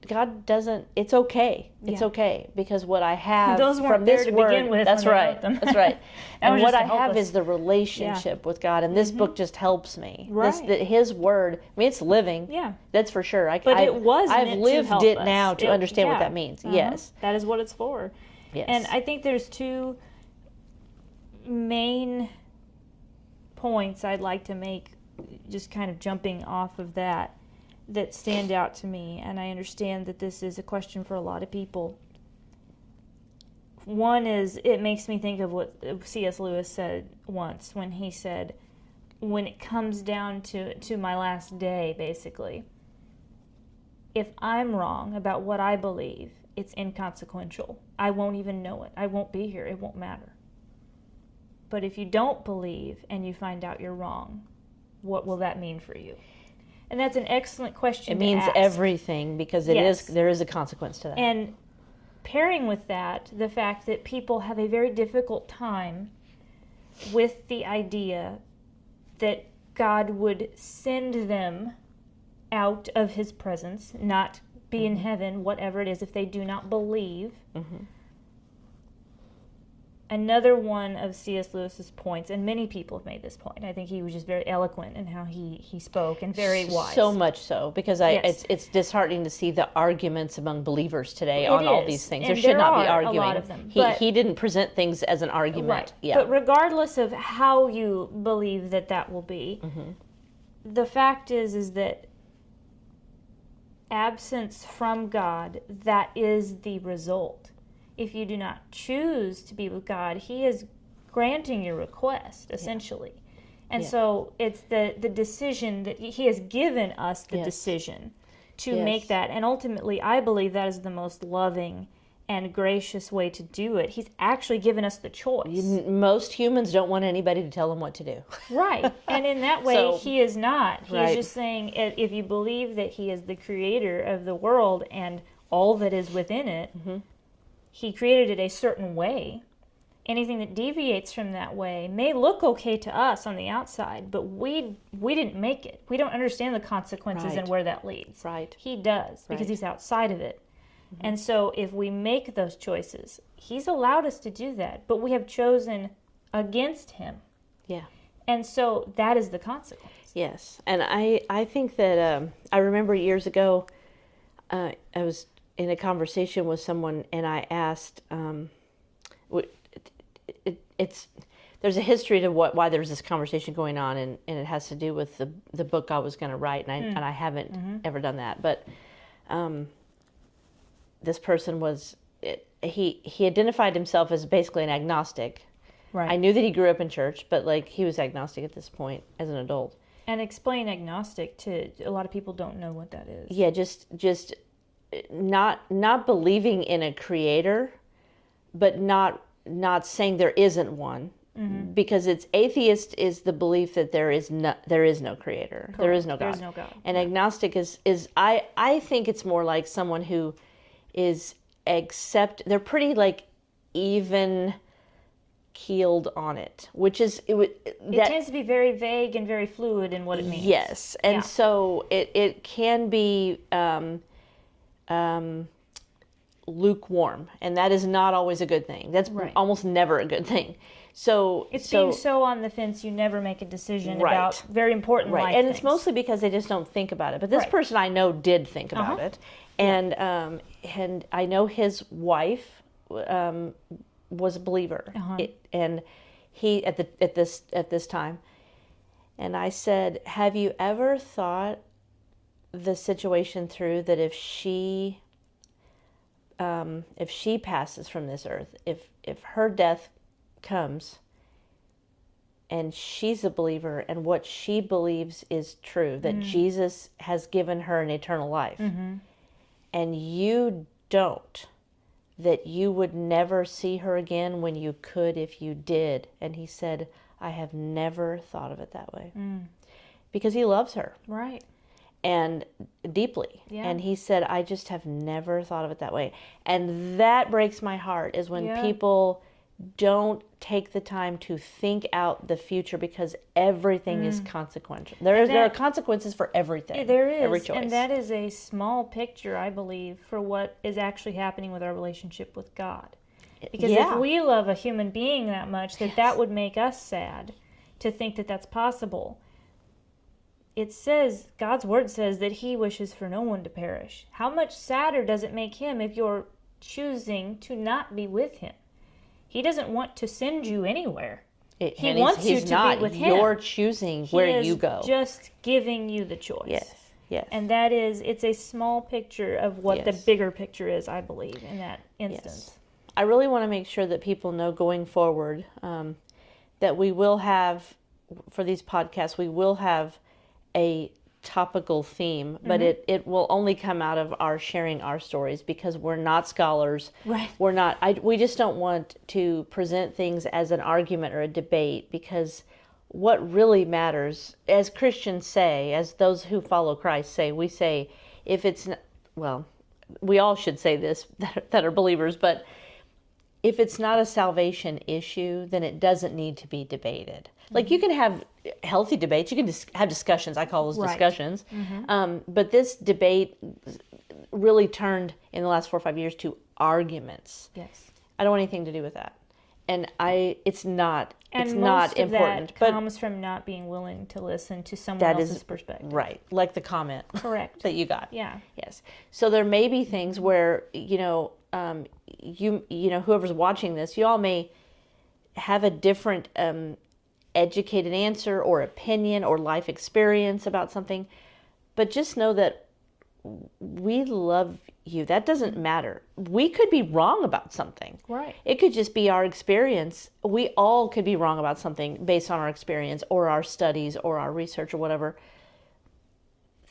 God doesn't. It's okay. It's Yeah. okay because what I have Those weren't from this there to word. begin with That's when they right. wrote them. That's right. That And was what just I to help have us. is the relationship with God, and this book just helps me. Right. His word. I mean, it's living. Yeah. That's for sure. But it was I've meant to lived help it us. now to understand what that means. Yes. That is what it's for. Yes. And I think there's two main points I'd like to make, just kind of jumping off of that stand out to me. And I understand that this is a question for a lot of people. One is, it makes me think of what C.S. Lewis said once when he said, when it comes down to my last day, basically, if I'm wrong about what I believe, it's inconsequential. I won't even know it. I won't be here. It won't matter. But if you don't believe and you find out you're wrong, what will that mean for you? And that's an excellent question It to means ask. everything because there is a consequence to that. And pairing with that, the fact that people have a very difficult time with the idea that God would send them out of his presence, not be in heaven, whatever it is, if they do not believe. Another one of C.S. Lewis's points, and many people have made this point, I think he was just very eloquent in how he spoke and very wise. So much so, because Yes. it's disheartening to see the arguments among believers today It on all is. these things. And There should not be are a arguing. lot of them, He but- he didn't present things as an argument. Right. Yeah. But regardless of how you believe that will be, the fact is that absence from God, that is the result. If you do not choose to be with God, he is granting your request, essentially. And so it's the decision that he has given us the decision to make that. And ultimately, I believe that is the most loving and gracious way to do it. He's actually given us the choice. Most humans don't want anybody to tell them what to do. Right. And in that way, So- he is not. He's Right. just saying, if you believe that he is the creator of the world and all that is within it, he created it a certain way. Anything that deviates from that way may look okay to us on the outside, but we didn't make it. We don't understand the consequences and Right. where that leads. Right. He does, because Right. he's outside of it. And so if we make those choices, he's allowed us to do that, but we have chosen against him. Yeah. And so that is the consequence. Yes, and I think that I remember years ago, I was in a conversation with someone, and I asked, it's there's a history to why there's this conversation going on, and it has to do with the book I was going to write, and I haven't ever done that, but this person he identified himself as basically an agnostic. Right. I knew that he grew up in church, but like he was agnostic at this point as an adult. And explain agnostic to a lot of people don't know what that is. Yeah, just not believing in a creator, but not saying there isn't one, because it's atheist is the belief that there is no creator. Correct. There is no God. There is no God. And agnostic is I think it's more like someone who is they're pretty like even keeled on it, which is It tends to be very vague and very fluid in what it means. Yes, and so it can be lukewarm, and that is not always a good thing. That's almost never a good thing. So it's being so on the fence you never make a decision about very important life and things. it's mostly because they just don't think about it. But this person I know did think about it, and I know his wife was a believer, and he at this time, and I said, have you ever thought the situation through that if she passes from this earth, if her death comes, and she's a believer, and what she believes is true, that Jesus has given her an eternal life, and you don't, that you would never see her again when you could if you did. And he said, I have never thought of it that way. Because he loves her. Right. And deeply. Yeah. And he said, I just have never thought of it that way. And that breaks my heart, is when people don't take the time to think out the future, because everything is consequential. There are consequences for everything. There is. Every choice. And that is a small picture, I believe, for what is actually happening with our relationship with God. Because if we love a human being that much, that would make us sad to think that that's possible. It says, God's word says that he wishes for no one to perish. How much sadder does it make him if you're choosing to not be with him? He doesn't want to send you anywhere. He wants you to be with him. You're choosing where you go. He is just giving you the choice. Yes. And that is, it's a small picture of what the bigger picture is, I believe, in that instance. Yes. I really want to make sure that people know going forward that we will have, for these podcasts, we will have a topical theme, but it will only come out of our sharing our stories, because we're not scholars. Right. We just don't want to present things as an argument or a debate, because what really matters, as Christians say, as those who follow Christ say, we say, if it's not, well, we all should say this that are believers, but if it's not a salvation issue, then it doesn't need to be debated. Like, you can have healthy debates, you can have discussions, I call those discussions, but this debate really turned in the last 4 or 5 years to arguments. Yes. I don't want anything to do with that. And it's not And not most of important. that comes from not being willing to listen to someone else's perspective. Right, like the comment Correct. that you got. Yeah. Yes. So there may be things where, whoever's watching this, you all may have a different educated answer or opinion or life experience about something, but just know that we love you. That doesn't matter. We could be wrong about something. Right. It could just be our experience. We all could be wrong about something based on our experience or our studies or our research or whatever.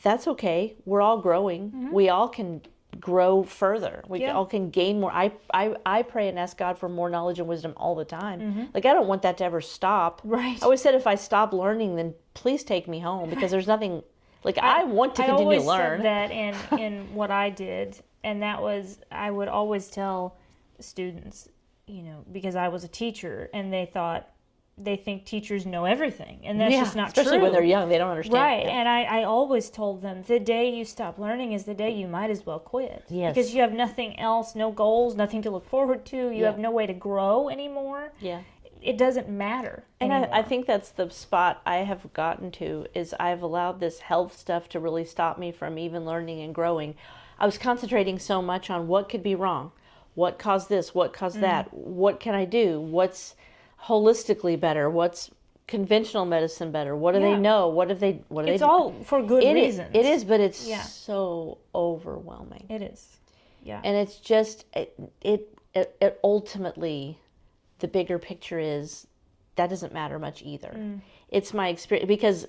That's okay. We're all growing. We all can grow further. We all can gain more. I pray and ask God for more knowledge and wisdom all the time. Like, I don't want that to ever stop. Right. I always said, if I stop learning, then please take me home, because there's nothing, like, I want to continue to learn. I always said that in what I did, and that was, I would always tell students, because I was a teacher, and they think teachers know everything, and that's just not especially true. when they're young, they don't understand. Right, and I always told them, the day you stop learning is the day you might as well quit. Yes. Because you have nothing else, no goals, nothing to look forward to, you have no way to grow anymore. Yeah. It doesn't matter anymore. And I think that's the spot I have gotten to, is I've allowed this health stuff to really stop me from even learning and growing. I was concentrating so much on what could be wrong, what caused this, what caused that, what can I do, what's holistically better, what's conventional medicine better, what do they know, what do they It's all for good reasons. It is, but it's so overwhelming. It is. Yeah. And it's just it ultimately, the bigger picture is that doesn't matter much either. It's my experience, because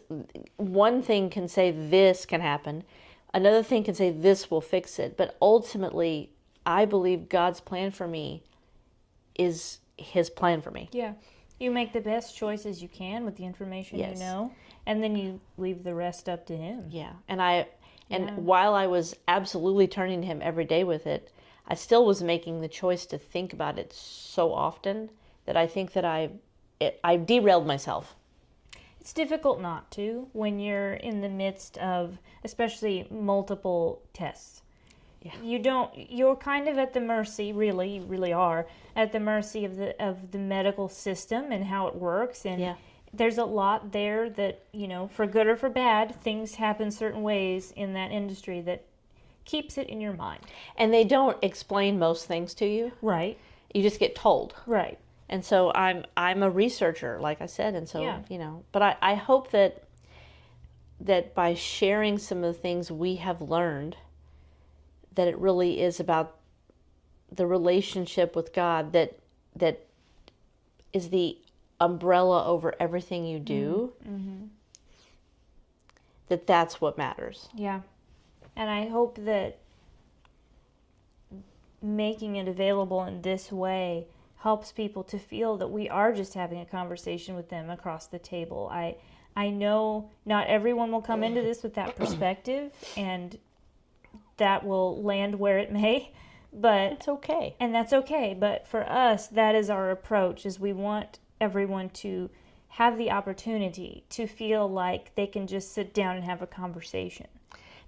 one thing can say this can happen, another thing can say this will fix it, but ultimately I believe God's plan for me is his plan for me. Yeah. You make the best choices you can with the information you know, and then you leave the rest up to him. Yeah. And while I was absolutely turning to him every day with it, I still was making the choice to think about it so often that I think that I derailed myself. It's difficult not to when you're in the midst of, especially, multiple tests. Yeah. You're kind of at the mercy, you really are, at the mercy of the medical system and how it works. And there's a lot there that, for good or for bad, things happen certain ways in that industry that keeps it in your mind. And they don't explain most things to you. Right. You just get told. Right. And so I'm a researcher, like I said, and so, but I hope that by sharing some of the things we have learned, that it really is about the relationship with God that is the umbrella over everything you do, that's what matters. Yeah. And I hope that making it available in this way helps people to feel that we are just having a conversation with them across the table. I know not everyone will come into this with that perspective, and that will land where it may, but It's okay. and that's okay. But for us, that is our approach, is we want everyone to have the opportunity to feel like they can just sit down and have a conversation.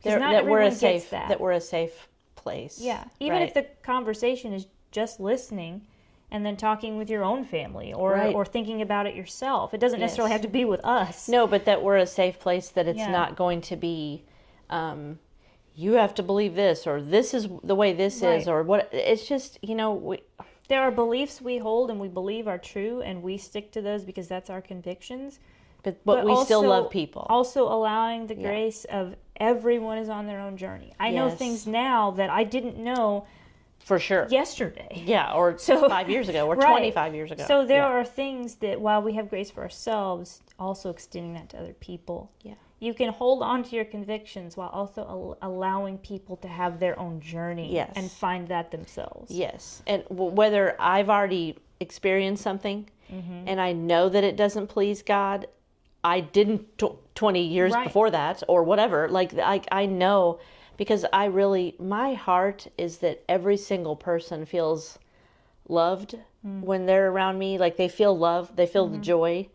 Because not That we're everyone a safe, gets that. that we're a safe place. Yeah, even Right. if the conversation is just listening and then talking with your own family, or Right. or thinking about it yourself. It doesn't necessarily Yes. have to be with us. No, but that we're a safe place, that it's Yeah. not going to be, you have to believe this, or this is the way this Right. is, or what. It's just, There are beliefs we hold and we believe are true, and we stick to those because that's our convictions. but we still also- love people. Also allowing the grace of everyone is on their own journey. I know Yes. things now that I didn't know For sure. yesterday. Yeah, or So- 5 years ago, or Right. 25 years ago. So there Yeah. are things that, while we have grace for ourselves, also extending that to other people. Yeah. You can hold on to your convictions while also allowing people to have their own journey. Yes. And find that themselves. Yes, and whether I've already experienced something and I know that it doesn't please God, I didn't 20 years Right. before that, or whatever. Like, I know, because my heart is that every single person feels loved when they're around me. Like, they feel love, they feel the joy.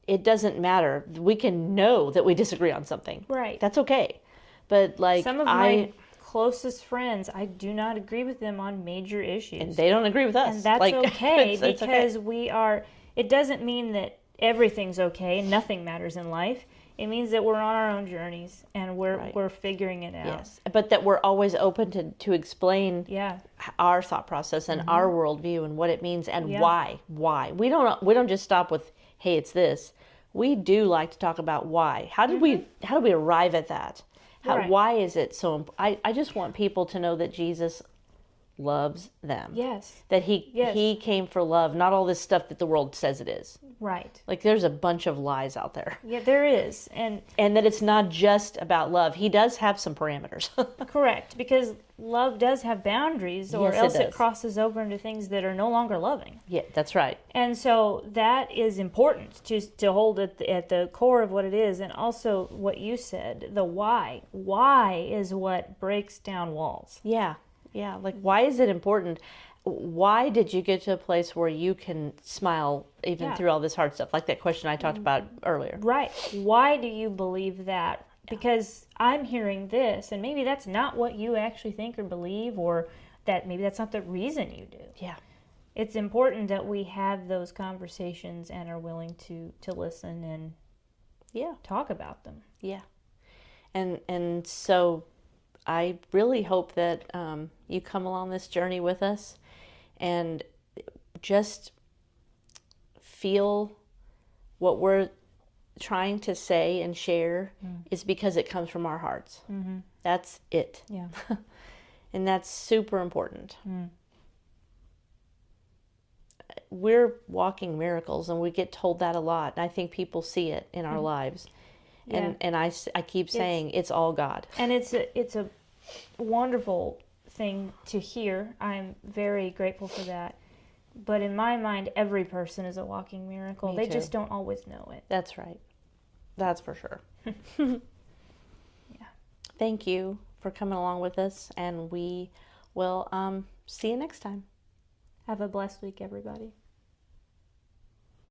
It doesn't matter. We can know that we disagree on something. Right. That's okay. But like, Some of my closest friends, I do not agree with them on major issues. and they don't agree with us. And that's Like, okay, it's okay. because it doesn't mean that everything's okay, nothing matters in life. It means that we're on our own journeys and we're figuring it out. Yes, but that we're always open to explain Yeah. our thought process and our worldview and what it means and Yeah. why. We don't just stop with, hey, it's this. We do like to talk about why. How did we arrive at that? Right. Why is it so I just want people to know that Jesus loves them. Yes. That he Yes. came for love, not all this stuff that the world says it is. Right. Like, there's a bunch of lies out there. Yeah, there is. And And that it's not just about love. He does have some parameters. correct, because love does have boundaries, or Yes, it else it does. crosses over into things that are no longer loving. Yeah, that's right. And so that is important to hold at the core of what it is. And also what you said, the why. Why is what breaks down walls. Yeah. Yeah. Like, why is it important? Why did you get to a place where you can smile even Yeah. through all this hard stuff? Like that question I talked about earlier. Right. Why do you believe that? Because I'm hearing this, and maybe that's not what you actually think or believe, or that maybe that's not the reason you do. Yeah. It's important that we have those conversations and are willing to listen and Yeah. talk about them. Yeah. And so I really hope that you come along this journey with us and just feel what we're trying to say and share is because it comes from our hearts. Mm-hmm. That's it. Yeah. And that's super important. We're walking miracles, and we get told that a lot. And I think people see it in our lives. Yeah. And I keep saying it's all God. And it's a wonderful thing to hear. I'm very grateful for that. But in my mind, every person is a walking miracle. Me They too. just don't always know it. That's right. That's for sure. Yeah. Thank you for coming along with us, and we will see you next time. Have a blessed week, everybody.